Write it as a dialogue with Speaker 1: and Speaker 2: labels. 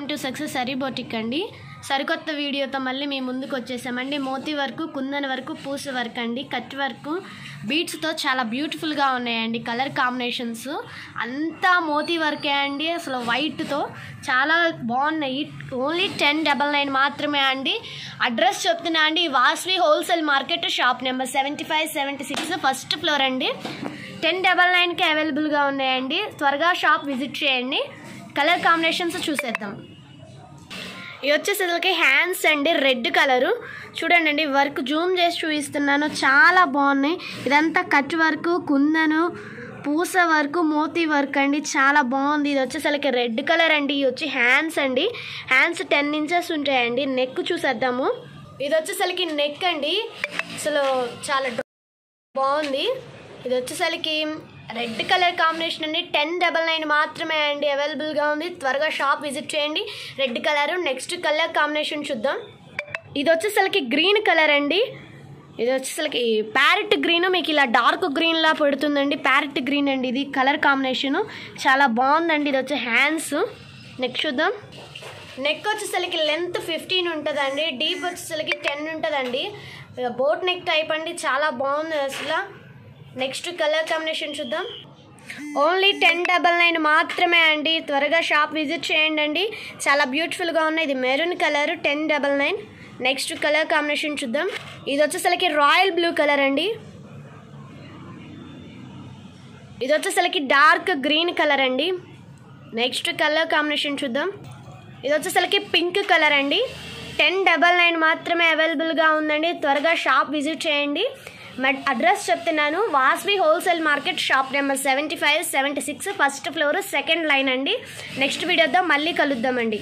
Speaker 1: To success sari boutique అండి. సరికొత్త వీడియోతో మళ్ళీ మీ ముందుకు వచ్చేసామండి. మోతీ వర్క్, కుందన్ వర్క్, పూస వర్క్ అండి, కట్ వర్క్, బీట్స్తో చాలా బ్యూటిఫుల్గా ఉన్నాయండి. కలర్ కాంబినేషన్స్ అంతా మోతీ వర్కే అండి. అసలు వైట్తో చాలా బాగున్నాయి. ఓన్లీ 1099 మాత్రమే అండి. అడ్రస్ చెప్తున్నా అండి, Vasvi wholesale market, shop number 7576 first floor అండి. 1099కి అవైలబుల్గా ఉన్నాయండి. త్వరగా షాప్ విజిట్ చేయండి. కలర్ కాంబినేషన్స్ చూసేద్దాం. ఇవి వచ్చేసరికి హ్యాండ్స్ అండి, రెడ్ కలరు చూడండి. వర్క్ జూమ్ చేసి చూపిస్తున్నాను, చాలా బాగున్నాయి. ఇదంతా కట్ వర్క్, కుందను, పూస వర్క్, మోతీ వర్క్ అండి, చాలా బాగుంది. ఇది వచ్చేసరికి రెడ్ కలర్ అండి. ఇది వచ్చి హ్యాండ్స్ అండి. హ్యాండ్స్ 10 ఇంచెస్ ఉంటాయండి. నెక్ చూసేద్దాము. ఇది వచ్చేసరికి నెక్ అండి, అసలు చాలా బాగుంది. ఇది వచ్చేసరికి రెడ్ కలర్ కాంబినేషన్ అండి. 1099 మాత్రమే అండి అవైలబుల్గా ఉంది. త్వరగా షాప్ విజిట్ చేయండి. Red colour. Next colour combination చూద్దాం. ఇది వచ్చేసరికి గ్రీన్ కలర్ అండి. ఇది వచ్చేసరికి ప్యారెట్ గ్రీన్, మీకు ఇలా డార్క్ గ్రీన్లా పడుతుందండి. ప్యారెట్ గ్రీన్ అండి ఇది కలర్ కాంబినేషను, చాలా బాగుందండి. ఇది వచ్చి హ్యాండ్స్. నెక్స్ట్ చూద్దాం. నెక్ వచ్చేసరికి లెంత్ 15 ఉంటుందండి. డీప్ వచ్చేసరికి 10 ఉంటుందండి. బోట్ నెక్ టైప్ అండి, చాలా బాగుంది అసలు. నెక్స్ట్ కలర్ కాంబినేషన్ చూద్దాం. ఓన్లీ 1099 మాత్రమే అండి. త్వరగా షాప్ విజిట్ చేయండి అండి. చాలా బ్యూటిఫుల్గా ఉన్నాయి. ఇది maroon colour, 1099. Next colour combination చూద్దాం. ఇది వచ్చేసరికి రాయల్ బ్లూ కలర్ అండి. ఇది వచ్చేసరికి డార్క్ గ్రీన్ కలర్ అండి. నెక్స్ట్ కలర్ కాంబినేషన్ చూద్దాం. ఇది వచ్చేసరికి పింక్ కలర్ అండి. 1099 మాత్రమే అవైలబుల్గా ఉందండి. త్వరగా షాప్ విజిట్ చేయండి. అడ్రస్ చెప్తున్నాను, Vasvi wholesale market, shop number 7576 first floor, second line అండి. నెక్స్ట్ వీడియోతో మళ్ళీ కలుద్దామండి.